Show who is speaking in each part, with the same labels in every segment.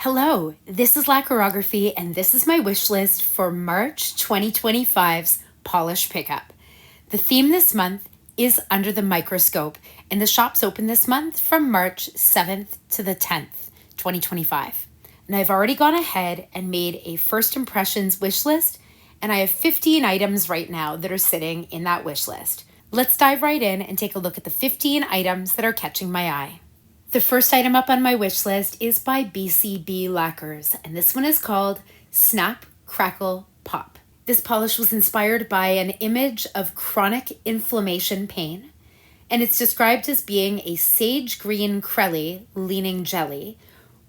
Speaker 1: Hello, this is Lacquerography, and this is my wish list for March 2025's polish pickup. The theme this month is Under the Microscope, and the shop's open this month from March 7th to the 10th, 2025. And I've already gone ahead and made a first impressions wish list, and I have 15 items right now that are sitting in that wish list. Let's dive right in and take a look at the 15 items that are catching my eye. The first item up on my wish list is by BCB Lacquers, and this one is called Snap, Crackle, Pop. This polish was inspired by an image of chronic inflammation pain, and it's described as being a sage green crelly leaning jelly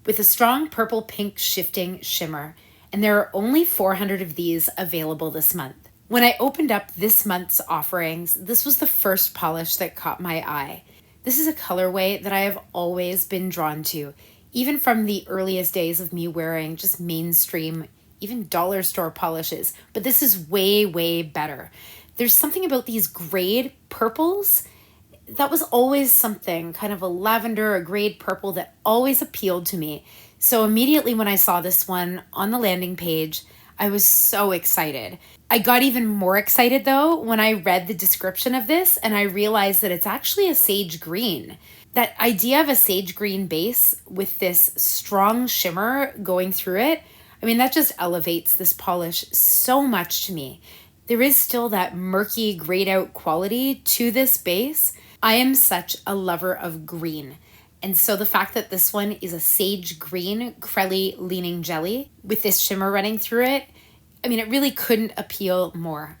Speaker 1: with a strong purple-pink shifting shimmer, and there are only 400 of these available this month. When I opened up this month's offerings, this was the first polish that caught my eye. This is a colorway that I have always been drawn to, even from the earliest days of me wearing just mainstream, even dollar store polishes, but this is way, way better. There's something about these grade purples that was always something, kind of a lavender, a grade purple that always appealed to me. So immediately when I saw this one on the landing page, I was so excited. I got even more excited though when I read the description of this and I realized that it's actually a sage green. That idea of a sage green base with this strong shimmer going through it, that just elevates this polish so much to me. There is still that murky grayed out quality to this base. I am such a lover of green. And so the fact that this one is a sage green crelly leaning jelly with this shimmer running through it, it really couldn't appeal more.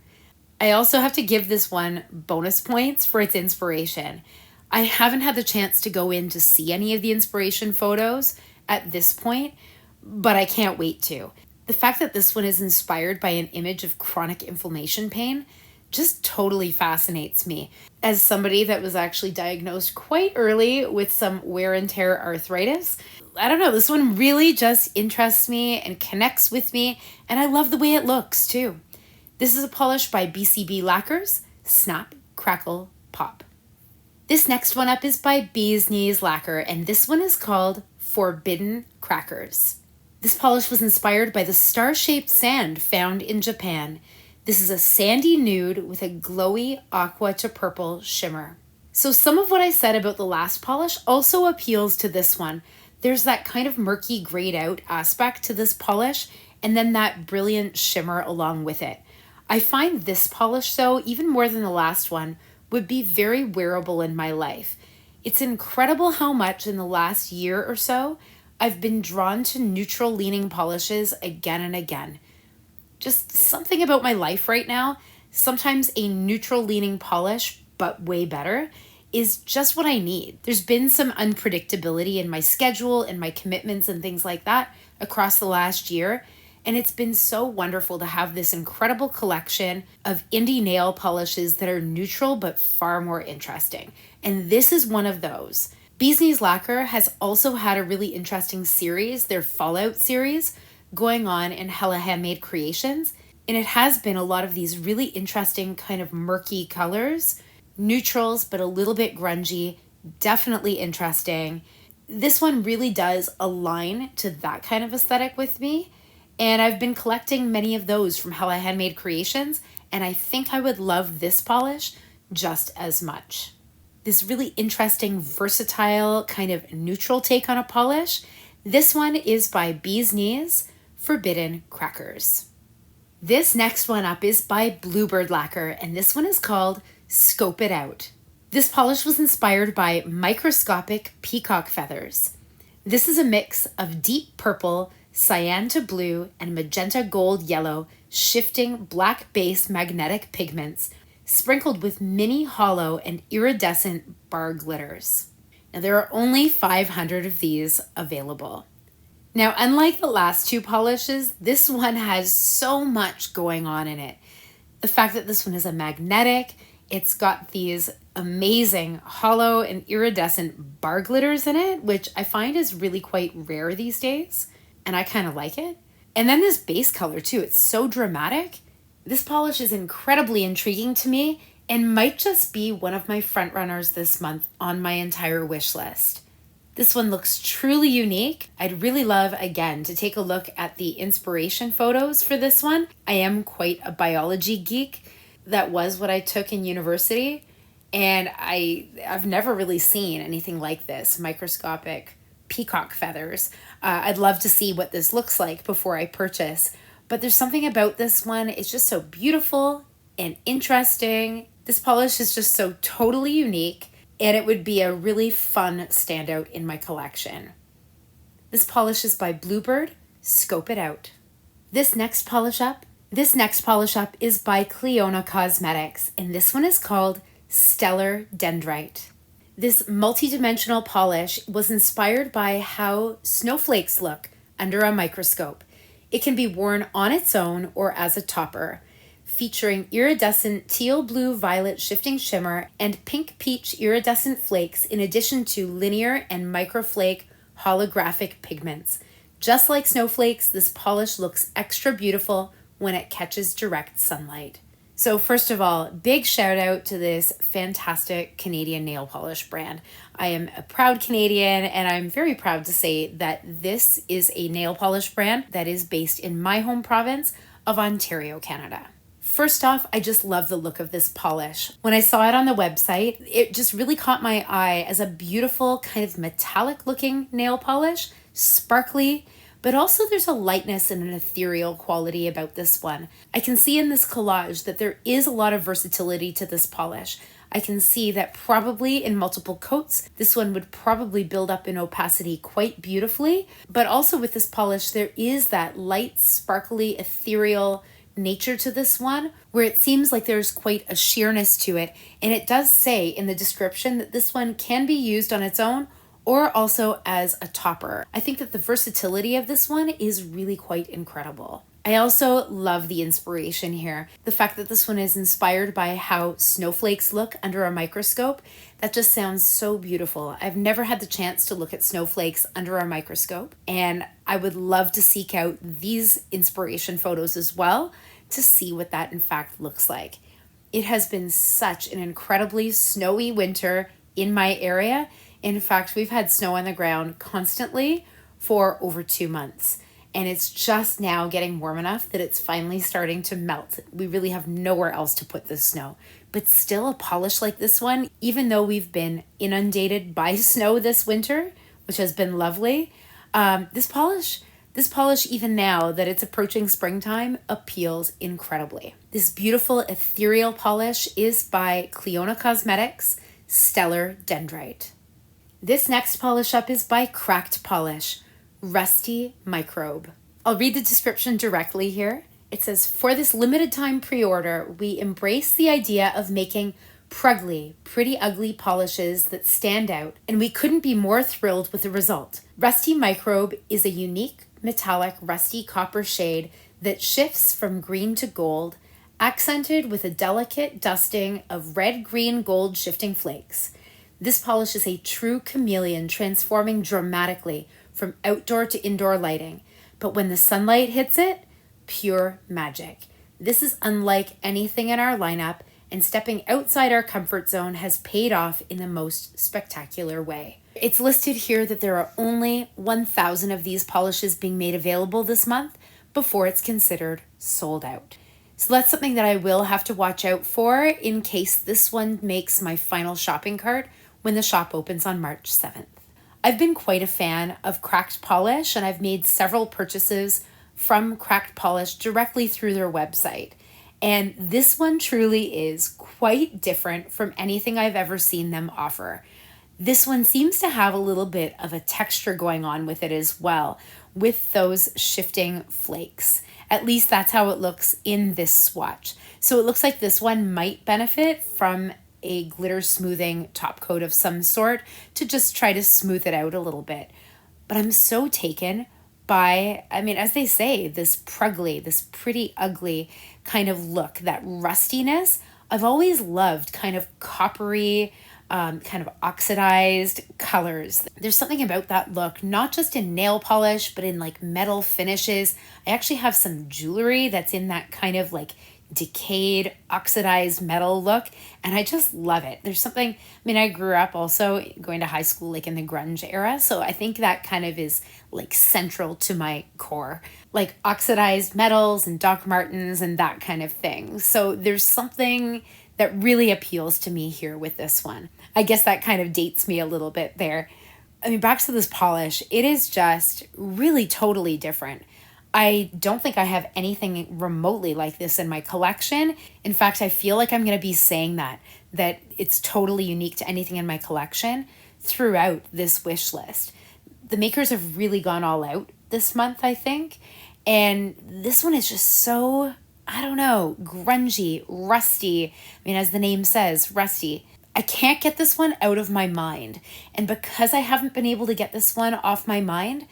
Speaker 1: I also have to give this one bonus points for its inspiration. I haven't had the chance to go in to see any of the inspiration photos at this point, but I can't wait to. The fact that this one is inspired by an image of chronic inflammation pain just totally fascinates me. As somebody that was actually diagnosed quite early with some wear and tear arthritis, I don't know, this one really just interests me and connects with me, and I love the way it looks too. This is a polish by BCB Lacquers, Snap, Crackle, Pop. This next one up is by Bee's Knees Lacquer, and this one is called Forbidden Crackers. This polish was inspired by the star-shaped sand found in Japan. This is a sandy nude with a glowy aqua to purple shimmer. So some of what I said about the last polish also appeals to this one. There's that kind of murky grayed out aspect to this polish and then that brilliant shimmer along with it. I find this polish though, even more than the last one, would be very wearable in my life. It's incredible how much in the last year or so I've been drawn to neutral leaning polishes again and again. Just something about my life right now, sometimes a neutral leaning polish, but way better, is just what I need. There's been some unpredictability in my schedule and my commitments and things like that across the last year. And it's been so wonderful to have this incredible collection of indie nail polishes that are neutral but far more interesting. And this is one of those. Bee's Knees Lacquer has also had a really interesting series, their Fallout series, going on in Hella Handmade Creations, and it has been a lot of these really interesting kind of murky colors, neutrals but a little bit grungy, definitely interesting. This one really does align to that kind of aesthetic with me, and I've been collecting many of those from Hella Handmade Creations, and I think I would love this polish just as much. This really interesting, versatile, kind of neutral take on a polish. This one is by Bee's Knees, Forbidden Crackers. This next one up is by Bluebird Lacquer, and this one is called Scope It Out. This polish was inspired by microscopic peacock feathers. This is a mix of deep purple, cyan to blue, and magenta gold yellow, shifting black base magnetic pigments, sprinkled with mini hollow and iridescent bar glitters. Now there are only 500 of these available. Now, unlike the last two polishes, this one has so much going on in it. The fact that this one is a magnetic, it's got these amazing hollow and iridescent bar glitters in it, which I find is really quite rare these days, and I kind of like it. And then this base color too, it's so dramatic. This polish is incredibly intriguing to me and might just be one of my front runners this month on my entire wish list. This one looks truly unique. I'd really love, again, to take a look at the inspiration photos for this one. I am quite a biology geek. That was what I took in university. And I've never really seen anything like this, microscopic peacock feathers. I'd love to see what this looks like before I purchase. But there's something about this one. It's just so beautiful and interesting. This polish is just so totally unique. And it would be a really fun standout in my collection. This polish is by Bluebird. Scope it out. This next polish up is by Clionadh Cosmetics, and this one is called Stellar Dendrite. This multi-dimensional polish was inspired by how snowflakes look under a microscope. It can be worn on its own or as a topper, featuring iridescent teal blue violet shifting shimmer and pink peach iridescent flakes in addition to linear and microflake holographic pigments. Just like snowflakes, this polish looks extra beautiful when it catches direct sunlight. So first of all, big shout out to this fantastic Canadian nail polish brand. I am a proud Canadian, and I'm very proud to say that this is a nail polish brand that is based in my home province of Ontario, Canada. First off, I just love the look of this polish. When I saw it on the website, it just really caught my eye as a beautiful kind of metallic looking nail polish, sparkly, but also there's a lightness and an ethereal quality about this one. I can see in this collage that there is a lot of versatility to this polish. I can see that probably in multiple coats, this one would probably build up in opacity quite beautifully, but also with this polish, there is that light, sparkly, ethereal nature to this one where it seems like there's quite a sheerness to it, and it does say in the description that this one can be used on its own or also as a topper. I think that the versatility of this one is really quite incredible. I also love the inspiration here. The fact that this one is inspired by how snowflakes look under a microscope, that just sounds so beautiful. I've never had the chance to look at snowflakes under a microscope, and I would love to seek out these inspiration photos as well to see what that in fact looks like. It has been such an incredibly snowy winter in my area. In fact, we've had snow on the ground constantly for over 2 months. And it's just now getting warm enough that it's finally starting to melt. We really have nowhere else to put this snow. But still, a polish like this one, even though we've been inundated by snow this winter, which has been lovely, this polish, even now that it's approaching springtime, appeals incredibly. This beautiful ethereal polish is by Clionadh Cosmetics, Stellar Dendrite. This next polish up is by Cracked Polish, Rusty Microbe. I'll read the description directly here. It says, for this limited time pre-order, we embrace the idea of making prugly, pretty ugly polishes that stand out, and we couldn't be more thrilled with the result. Rusty Microbe is a unique, metallic, rusty copper shade that shifts from green to gold, accented with a delicate dusting of red, green, gold shifting flakes. This polish is a true chameleon, transforming dramatically from outdoor to indoor lighting, but when the sunlight hits it, pure magic. This is unlike anything in our lineup, and stepping outside our comfort zone has paid off in the most spectacular way. It's listed here that there are only 1,000 of these polishes being made available this month before it's considered sold out. So that's something that I will have to watch out for in case this one makes my final shopping cart when the shop opens on March 7th. I've been quite a fan of Cracked Polish, and I've made several purchases from Cracked Polish directly through their website. And this one truly is quite different from anything I've ever seen them offer. This one seems to have a little bit of a texture going on with it as well, with those shifting flakes. At least that's how it looks in this swatch. So it looks like this one might benefit from a glitter smoothing top coat of some sort to just try to smooth it out a little bit. But I'm so taken by, as they say, this prugly, this pretty ugly kind of look, that rustiness. I've always loved kind of coppery, kind of oxidized colors. There's something about that look, not just in nail polish, but in like metal finishes. I actually have some jewelry that's in that kind of like decayed, oxidized metal look, and I just love it. There's something, I mean, I grew up also going to high school like in the grunge era, so I think that kind of is like central to my core, like oxidized metals and Doc Martens and that kind of thing. So there's something that really appeals to me here with this one. I guess that kind of dates me a little bit there. I mean, back to this polish, it is just really totally different. I don't think I have anything remotely like this in my collection. In fact, I feel like I'm going to be saying that it's totally unique to anything in my collection throughout this wish list. The makers have really gone all out this month, I think. And this one is just so, I don't know, grungy, rusty. I mean, as the name says, rusty. I can't get this one out of my mind. And because I haven't been able to get this one off my mind,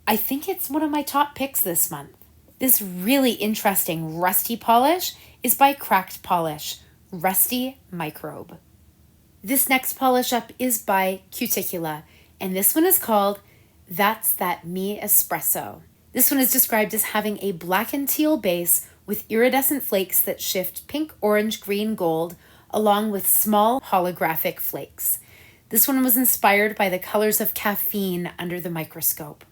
Speaker 1: I think it's one of my top picks this month. This really interesting rusty polish is by Cracked Polish, Rusty Microbe. This next polish up is by Cuticula, and this one is called That's That Me Espresso. This one is described as having a black and teal base with iridescent flakes that shift pink, orange, green, gold, along with small holographic flakes. This one was inspired by the colors of caffeine under the microscope.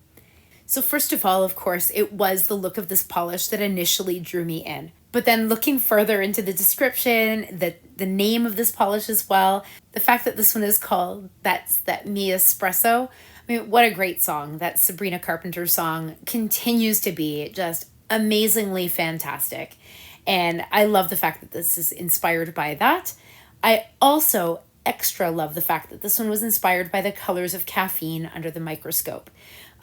Speaker 1: So first of all, of course, it was the look of this polish that initially drew me in. But then looking further into the description, the name of this polish as well, the fact that this one is called That's That Me Espresso, I mean, what a great song. That Sabrina Carpenter song continues to be just amazingly fantastic. And I love the fact that this is inspired by that. I also extra love the fact that this one was inspired by the colors of caffeine under the microscope.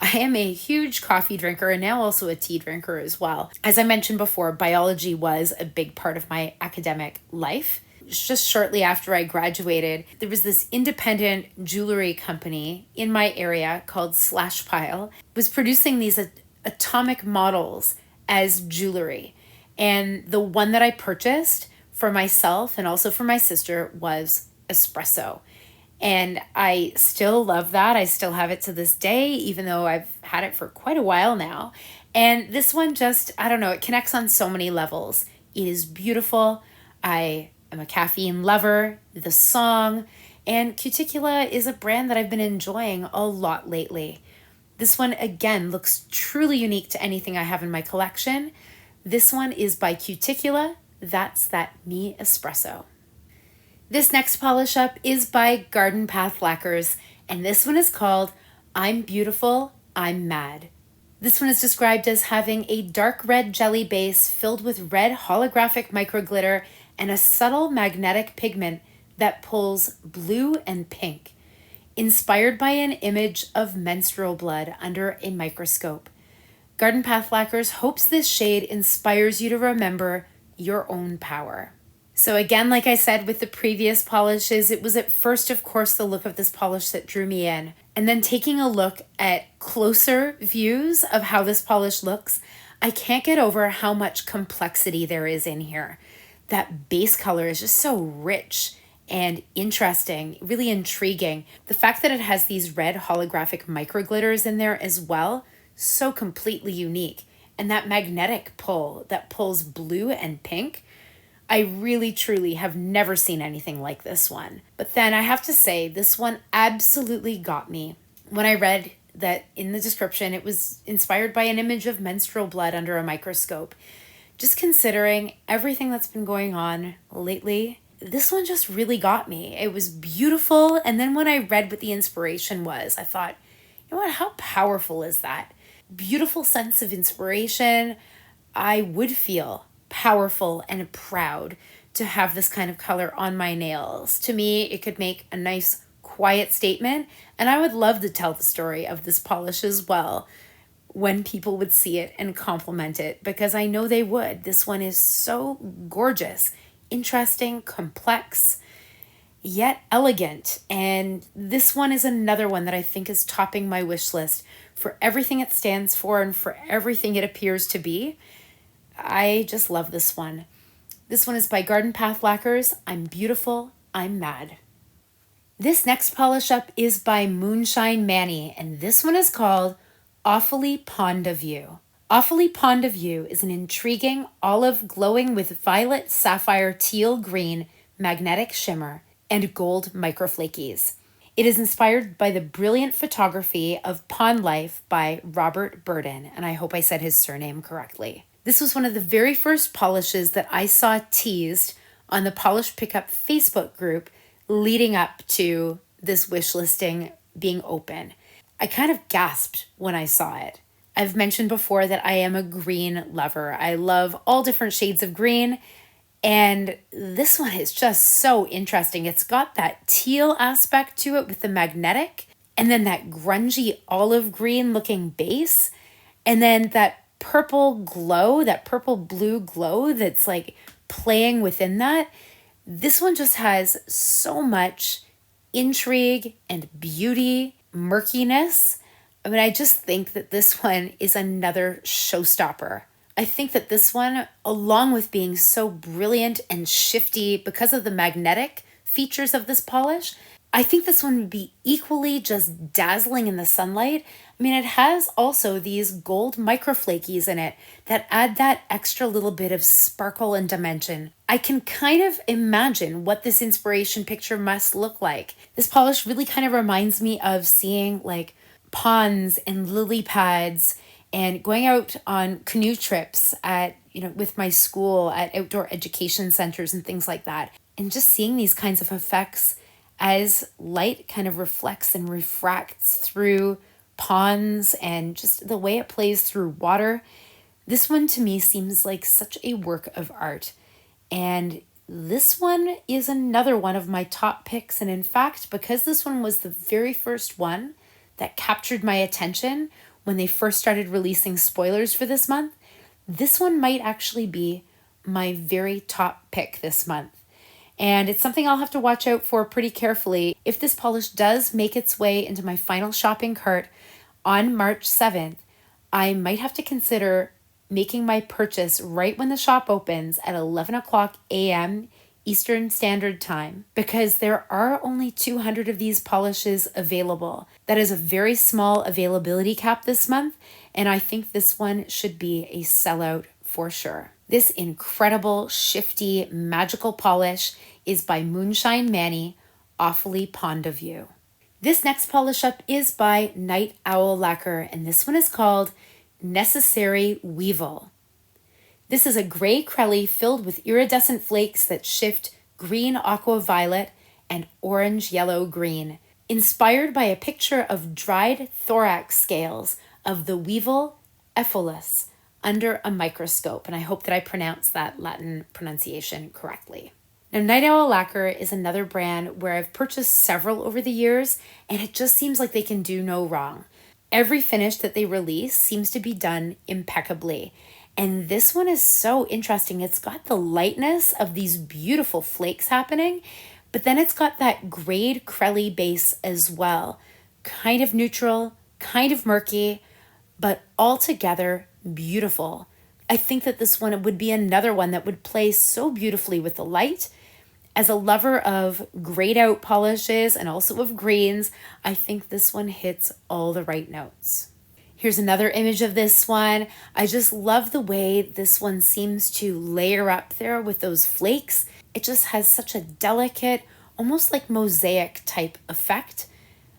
Speaker 1: I am a huge coffee drinker and now also a tea drinker as well. As I mentioned before, biology was a big part of my academic life. Just shortly after I graduated, there was this independent jewelry company in my area called Slash Pile. It was producing these atomic models as jewelry. And the one that I purchased for myself and also for my sister was espresso. And I still love that. I still have it to this day, even though I've had it for quite a while now. And this one just, I don't know, it connects on so many levels. It is beautiful. I am a caffeine lover, the song, and Cuticula is a brand that I've been enjoying a lot lately. This one, again, looks truly unique to anything I have in my collection. This one is by Cuticula. That's That Me Espresso. This next polish up is by Garden Path Lacquers, and this one is called I'm Beautiful, I'm Mad. This one is described as having a dark red jelly base filled with red holographic microglitter and a subtle magnetic pigment that pulls blue and pink, inspired by an image of menstrual blood under a microscope. Garden Path Lacquers hopes this shade inspires you to remember your own power. So again, like I said with the previous polishes, it was at first, of course, the look of this polish that drew me in. And then taking a look at closer views of how this polish looks, I can't get over how much complexity there is in here. That base color is just so rich and interesting, really intriguing. The fact that it has these red holographic microglitters in there as well, so completely unique. And that magnetic pull that pulls blue and pink, I really, truly have never seen anything like this one. But then I have to say, this one absolutely got me. When I read that in the description, it was inspired by an image of menstrual blood under a microscope. Just considering everything that's been going on lately, this one just really got me. It was beautiful. And then when I read what the inspiration was, I thought, you know what, how powerful is that? Beautiful sense of inspiration. I would feel powerful and proud to have this kind of color on my nails. To me, it could make a nice quiet statement, and I would love to tell the story of this polish as well when people would see it and compliment it, because I know they would. This one is so gorgeous, interesting, complex, yet elegant. And this one is another one that I think is topping my wish list for everything it stands for and for everything it appears to be. I just love this one. This one is by Garden Path Lacquers. I'm Beautiful, I'm Mad. This next polish up is by Moonshine Manny, and this one is called Awfully Pond of You. Awfully Pond of You is an intriguing olive glowing with violet, sapphire, teal, green, magnetic shimmer, and gold microflakies. It is inspired by the brilliant photography of Pond Life by Robert Burden, and I hope I said his surname correctly. This was one of the very first polishes that I saw teased on the Polish Pickup Facebook group leading up to this wish listing being open. I kind of gasped when I saw it. I've mentioned before that I am a green lover. I love all different shades of green, and this one is just so interesting. It's got that teal aspect to it with the magnetic, and then that grungy olive green looking base, and then that purple glow, that purple blue glow that's like playing within that. This one just has so much intrigue and beauty, murkiness. I mean, I just think that this one is another showstopper. I think that this one, along with being so brilliant and shifty because of the magnetic features of this polish, I think this one would be equally just dazzling in the sunlight. I mean, it has also these gold microflakies in it that add that extra little bit of sparkle and dimension. I can kind of imagine what this inspiration picture must look like. This polish really kind of reminds me of seeing like ponds and lily pads and going out on canoe trips at, with my school at outdoor education centers and things like that. And just seeing these kinds of effects as light kind of reflects and refracts through ponds and just the way it plays through water. This one to me seems like such a work of art. And this one is another one of my top picks. And in fact, because this one was the very first one that captured my attention when they first started releasing spoilers for this month, this one might actually be my very top pick this month. And it's something I'll have to watch out for pretty carefully. If this polish does make its way into my final shopping cart on March 7th, I might have to consider making my purchase right when the shop opens at 11 o'clock a.m. Eastern Standard Time, because there are only 200 of these polishes available. That is a very small availability cap this month, and I think this one should be a sellout for sure. This incredible, shifty, magical polish is by Moonshine Manny, Awfully Pond of You. This next polish up is by Night Owl Lacquer, and this one is called Necessary Weevil. This is a gray crelly filled with iridescent flakes that shift green aqua violet and orange yellow green, inspired by a picture of dried thorax scales of the weevil Epholus under a microscope. And I hope that I pronounced that Latin pronunciation correctly. Now, Night Owl Lacquer is another brand where I've purchased several over the years, and it just seems like they can do no wrong. Every finish that they release seems to be done impeccably. And this one is so interesting. It's got the lightness of these beautiful flakes happening, but then it's got that grayed crelly base as well. Kind of neutral, kind of murky, but altogether beautiful. I think that this one would be another one that would play so beautifully with the light. As a lover of grayed out polishes and also of greens, I think this one hits all the right notes. Here's another image of this one. I just love the way this one seems to layer up there with those flakes. It just has such a delicate, almost like mosaic type effect.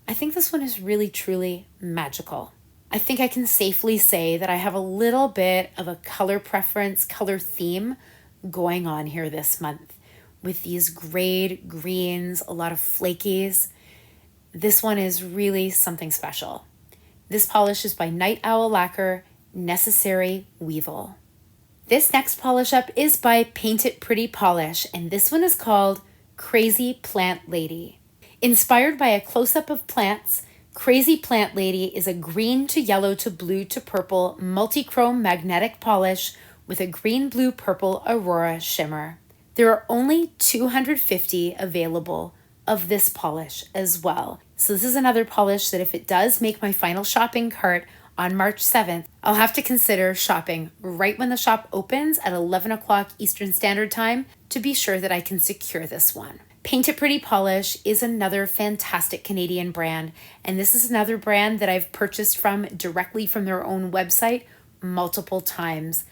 Speaker 1: I think this one is really, truly magical. I think I can safely say that I have a little bit of a color preference, color theme going on here this month with these grayed greens, a lot of flakies. This one is really something special. This polish is by Night Owl Lacquer, Necessary Weevil. This next polish up is by Paint It Pretty Polish, and this one is called Crazy Plant Lady. Inspired by a close-up of plants, Crazy Plant Lady is a green to yellow to blue to purple multi-chrome magnetic polish with a green, blue, purple aurora shimmer. There are only 250 available of this polish as well. So this is another polish that if it does make my final shopping cart on March 7th, I'll have to consider shopping right when the shop opens at 11 o'clock Eastern Standard Time to be sure that I can secure this one. Paint It Pretty Polish is another fantastic Canadian brand, and this is another brand that I've purchased from directly from their own website multiple times.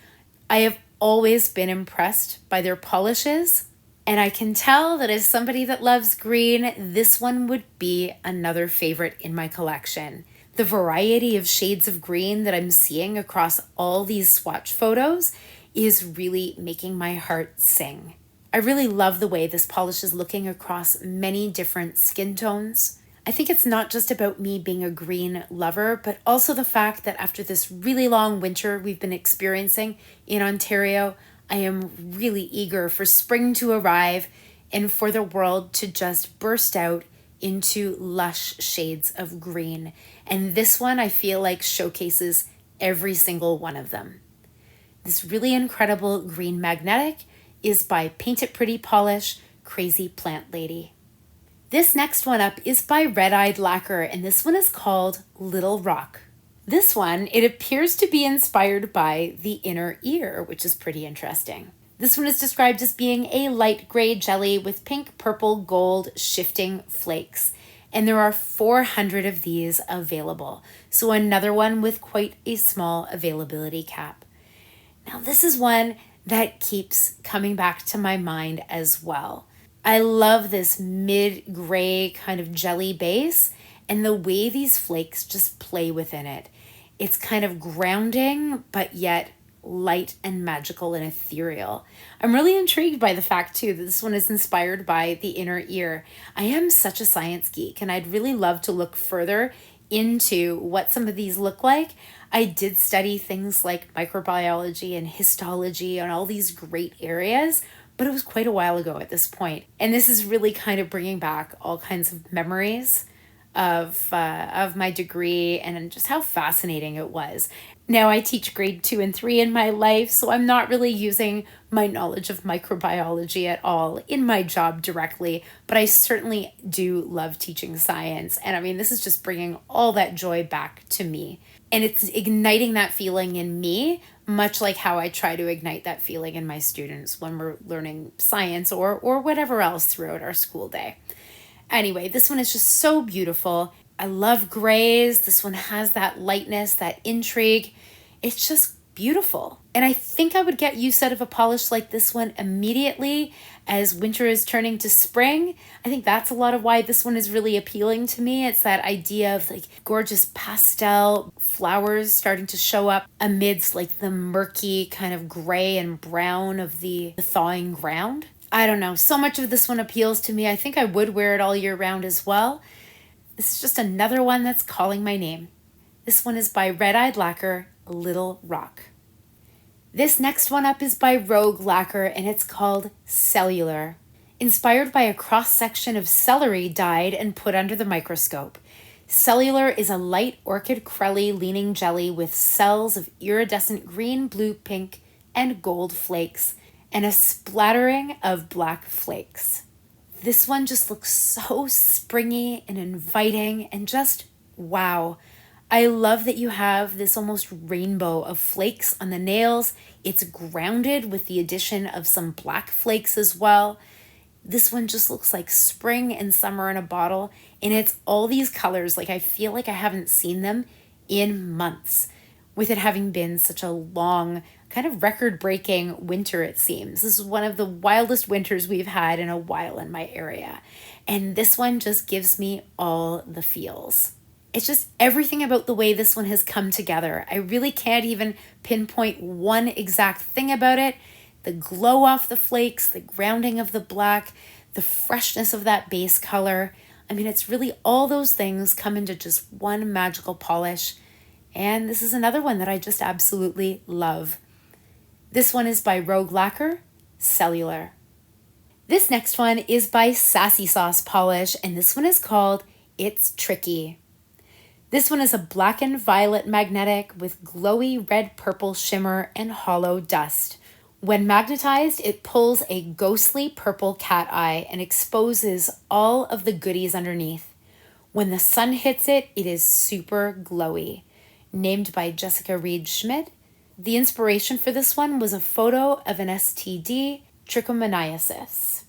Speaker 1: I have always been impressed by their polishes, and I can tell that as somebody that loves green, this one would be another favorite in my collection. The variety of shades of green that I'm seeing across all these swatch photos is really making my heart sing. I really love the way this polish is looking across many different skin tones. I think it's not just about me being a green lover, but also the fact that after this really long winter we've been experiencing in Ontario, I am really eager for spring to arrive and for the world to just burst out into lush shades of green. And this one I feel like showcases every single one of them. This really incredible green magnetic is by Paint It Pretty Polish, Crazy Plant Lady. This next one up is by Red Eyed Lacquer, and this one is called Little Rock. This one, it appears to be inspired by the inner ear, which is pretty interesting. This one is described as being a light gray jelly with pink, purple, gold shifting flakes. And there are 400 of these available. So another one with quite a small availability cap. Now this is one that keeps coming back to my mind as well. I love this mid-gray kind of jelly base and the way these flakes just play within it. It's kind of grounding, but yet light and magical and ethereal. I'm really intrigued by the fact too that this one is inspired by the inner ear. I am such a science geek and I'd really love to look further into what some of these look like. I did study things like microbiology and histology and all these great areas, but it was quite a while ago at this point. And this is really kind of bringing back all kinds of memories of my degree and just how fascinating it was. Now I teach grade 2 and 3 in my life, so I'm not really using my knowledge of microbiology at all in my job directly, but I certainly do love teaching science. And I mean, this is just bringing all that joy back to me. And it's igniting that feeling in me, much like how I try to ignite that feeling in my students when we're learning science or whatever else throughout our school day. Anyway, this one is just so beautiful. I love grays. This one has that lightness, that intrigue. It's just beautiful. And I think I would get use out of a polish like this one immediately as winter is turning to spring. I think that's a lot of why this one is really appealing to me. It's that idea of like gorgeous pastel flowers starting to show up amidst like the murky kind of gray and brown of the thawing ground. I don't know. So much of this one appeals to me. I think I would wear it all year round as well. This is just another one that's calling my name. This one is by Red Eyed Lacquer, Little Rock. This next one up is by Rogue Lacquer and it's called Cellular. Inspired by a cross-section of celery dyed and put under the microscope. Cellular is a light orchid crelly leaning jelly with cells of iridescent green, blue, pink, and gold flakes and a splattering of black flakes. This one just looks so springy and inviting and just wow. I love that you have this almost rainbow of flakes on the nails. It's grounded with the addition of some black flakes as well. This one just looks like spring and summer in a bottle, and it's all these colors. Like I feel like I haven't seen them in months, with it having been such a long, kind of record-breaking winter, it seems. This is one of the wildest winters we've had in a while in my area. And this one just gives me all the feels. It's just everything about the way this one has come together. I really can't even pinpoint one exact thing about it. The glow off the flakes, the grounding of the black, the freshness of that base color. I mean, it's really all those things come into just one magical polish. And this is another one that I just absolutely love. This one is by Rogue Lacquer, Cellular. This next one is by Sassy Sauce Polish, and this one is called It's Tricky. This one is a black and violet magnetic with glowy red-purple shimmer and hollow dust. When magnetized, it pulls a ghostly purple cat eye and exposes all of the goodies underneath. When the sun hits it, it is super glowy. Named by Jessica Reed Schmidt, the inspiration for this one was a photo of an STD, trichomoniasis.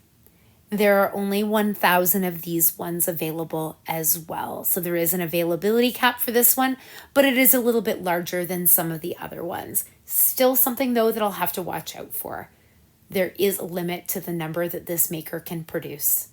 Speaker 1: There are only 1,000 of these ones available as well. So there is an availability cap for this one, but it is a little bit larger than some of the other ones. Still something though that I'll have to watch out for. There is a limit to the number that this maker can produce.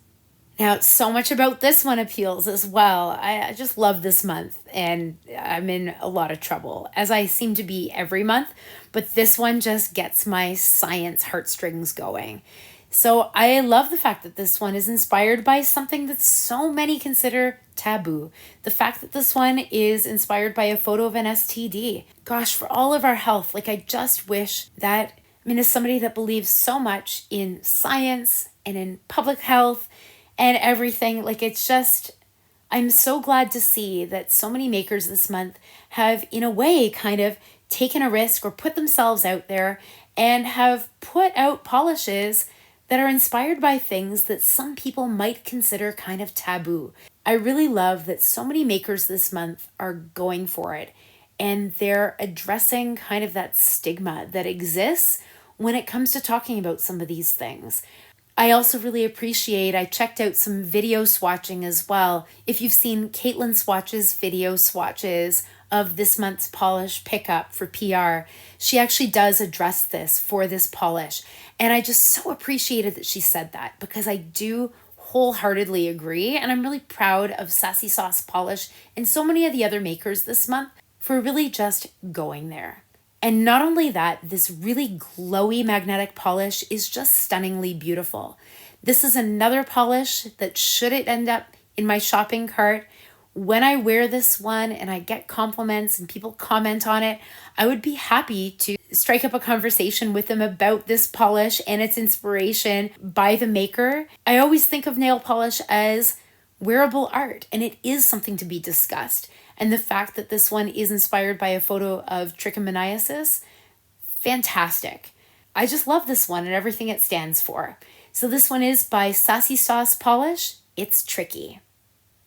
Speaker 1: Now, so much about this one appeals as well. I just love this month, and I'm in a lot of trouble, as I seem to be every month, but this one just gets my science heartstrings going. So I love the fact that this one is inspired by something that so many consider taboo. The fact that this one is inspired by a photo of an STD. Gosh, for all of our health, like I just wish that, as somebody that believes so much in science and in public health and everything, like it's just, I'm so glad to see that so many makers this month have, in a way, kind of taken a risk or put themselves out there and have put out polishes that are inspired by things that some people might consider kind of taboo. I really love that so many makers this month are going for it, and they're addressing kind of that stigma that exists when it comes to talking about some of these things. I also really appreciate, I checked out some video swatching as well. If you've seen Caitlin Swatch's video swatches of this month's polish pickup for PR, she actually does address this for this polish. And I just so appreciated that she said that, because I do wholeheartedly agree. And I'm really proud of Sassy Sauce Polish and so many of the other makers this month for really just going there. And not only that, this really glowy magnetic polish is just stunningly beautiful. This is another polish that, should it end up in my shopping cart, when I wear this one and I get compliments and people comment on it, I would be happy to strike up a conversation with them about this polish and its inspiration by the maker. I always think of nail polish as wearable art, and it is something to be discussed. And the fact that this one is inspired by a photo of trichomoniasis, fantastic. I just love this one and everything it stands for. So this one is by Sassy Sauce Polish. It's tricky.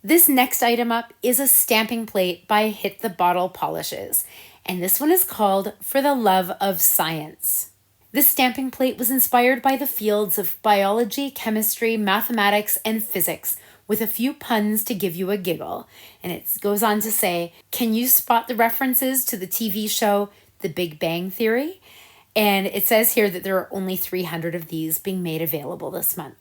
Speaker 1: This next item up is a stamping plate by Hit the Bottle Polishes, and this one is called For the Love of Science. This stamping plate was inspired by the fields of biology, chemistry, mathematics, and physics, with a few puns to give you a giggle. And it goes on to say, can you spot the references to the TV show The Big Bang Theory? And it says here that there are only 300 of these being made available this month.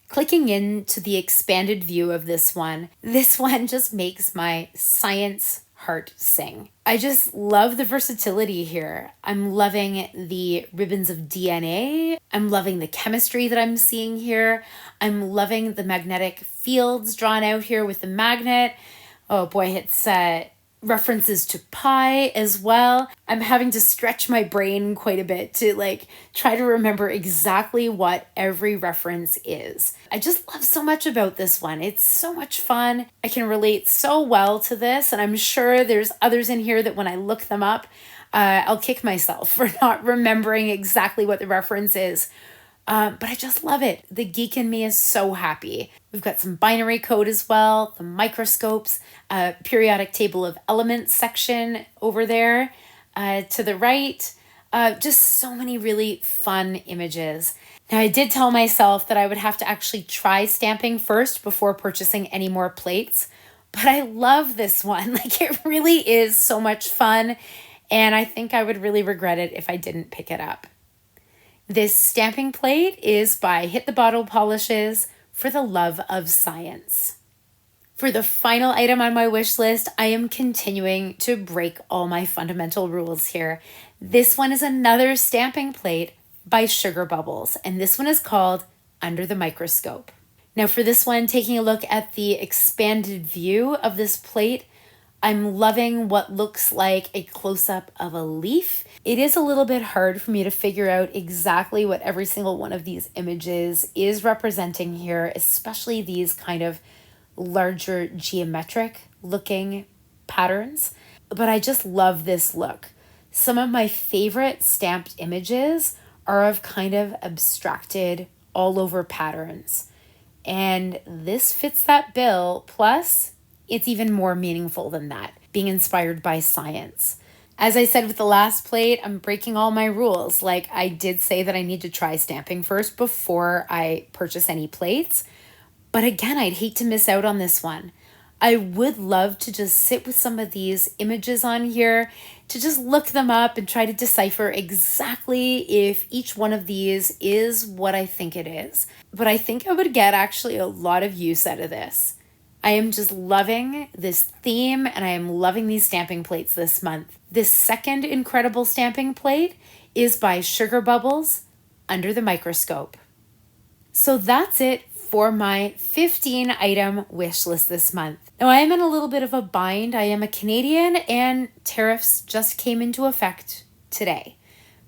Speaker 1: Clicking into the expanded view of this one just makes my science heart sing. I just love the versatility here. I'm loving the ribbons of DNA. I'm loving the chemistry that I'm seeing here. I'm loving the magnetic fields drawn out here with the magnet. Oh boy, it's references to pi as well. I'm having to stretch my brain quite a bit to try to remember exactly what every reference is. I just love so much about this one. It's so much fun. I can relate so well to this, and I'm sure there's others in here that when I look them up, I'll kick myself for not remembering exactly what the reference is. But I just love it. The geek in me is so happy. We've got some binary code as well, the microscopes, periodic table of elements section over there to the right. Just so many really fun images. Now, I did tell myself that I would have to actually try stamping first before purchasing any more plates, but I love this one. It really is so much fun, and I think I would really regret it if I didn't pick it up. This stamping plate is by Hit the Bottle Polishes, For the Love of Science. For the final item on my wish list, I am continuing to break all my fundamental rules here. This one is another stamping plate by Sugar Bubbles, and this one is called Under the Microscope. Now for this one, taking a look at the expanded view of this plate, I'm loving what looks like a close-up of a leaf. It is a little bit hard for me to figure out exactly what every single one of these images is representing here, especially these kind of larger geometric looking patterns. But I just love this look. Some of my favorite stamped images are of kind of abstracted all over patterns. And this fits that bill, plus it's even more meaningful than that, being inspired by science. As I said with the last plate, I'm breaking all my rules. Like, I did say that I need to try stamping first before I purchase any plates. But again, I'd hate to miss out on this one. I would love to just sit with some of these images on here, to just look them up and try to decipher exactly if each one of these is what I think it is. But I think I would get actually a lot of use out of this. I am just loving this theme, and I am loving these stamping plates this month. This second incredible stamping plate is by Sugar Bubbles, Under the Microscope. So that's it for my 15 item wish list this month. Now, I am in a little bit of a bind. I am a Canadian, and tariffs just came into effect today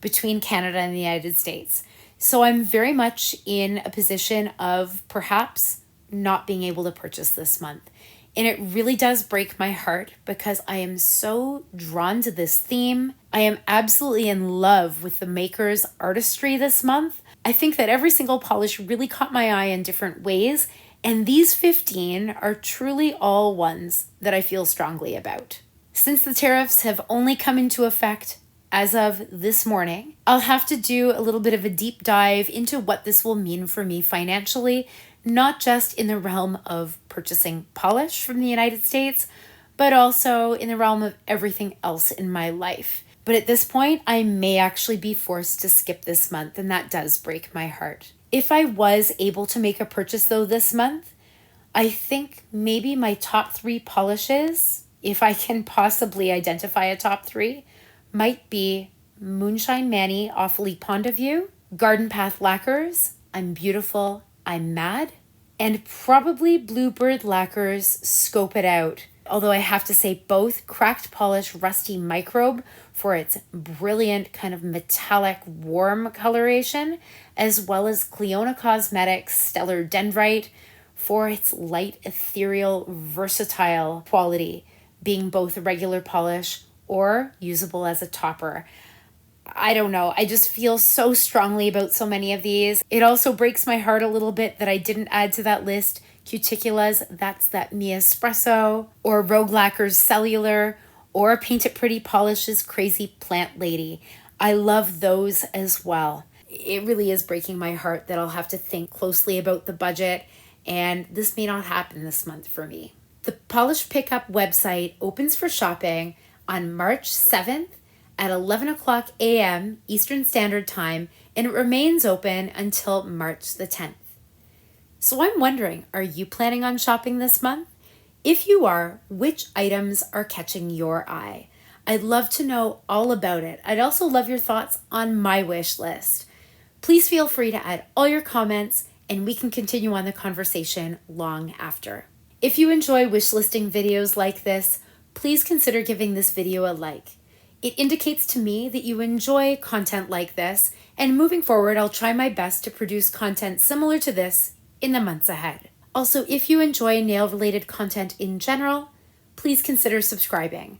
Speaker 1: between Canada and the United States. So I'm very much in a position of perhaps not being able to purchase this month. And it really does break my heart because I am so drawn to this theme. I am absolutely in love with the maker's artistry this month. I think that every single polish really caught my eye in different ways, and these 15 are truly all ones that I feel strongly about. Since the tariffs have only come into effect as of this morning, I'll have to do a little bit of a deep dive into what this will mean for me financially, not just in the realm of purchasing polish from the United States, but also in the realm of everything else in my life. But at this point, I may actually be forced to skip this month, and that does break my heart. If I was able to make a purchase though this month, I think maybe my top 3 polishes, if I can possibly identify a top 3, might be Moonshine Manny Awfully Pond of You, Garden Path Lacquers, I'm Beautiful, I'm Mad, and probably Bluebird Lacquers Scope It Out. Although I have to say both Cracked Polish Rusty Microbe for its brilliant kind of metallic warm coloration, as well as Cleona Cosmetics Stellar Dendrite for its light ethereal versatile quality, being both a regular polish or usable as a topper. I don't know. I just feel so strongly about so many of these. It also breaks my heart a little bit that I didn't add to that list Cuticulas, that's that Mi Espresso, or Rogue Lacquer's Cellular, or Paint It Pretty Polish's Crazy Plant Lady. I love those as well. It really is breaking my heart that I'll have to think closely about the budget, and this may not happen this month for me. The Polish Pickup website opens for shopping on March 7th at 11 o'clock a.m. Eastern Standard Time, and it remains open until March the 10th. So I'm wondering, are you planning on shopping this month? If you are, which items are catching your eye? I'd love to know all about it. I'd also love your thoughts on my wish list. Please feel free to add all your comments, and we can continue on the conversation long after. If you enjoy wish listing videos like this, please consider giving this video a like. It indicates to me that you enjoy content like this, and moving forward, I'll try my best to produce content similar to this in the months ahead. Also, if you enjoy nail-related content in general, please consider subscribing.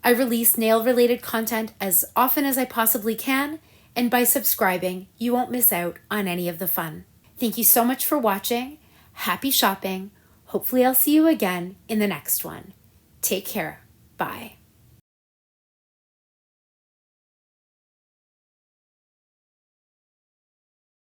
Speaker 1: I release nail-related content as often as I possibly can, and by subscribing, you won't miss out on any of the fun. Thank you so much for watching. Happy shopping. Hopefully I'll see you again in the next one. Take care. Bye.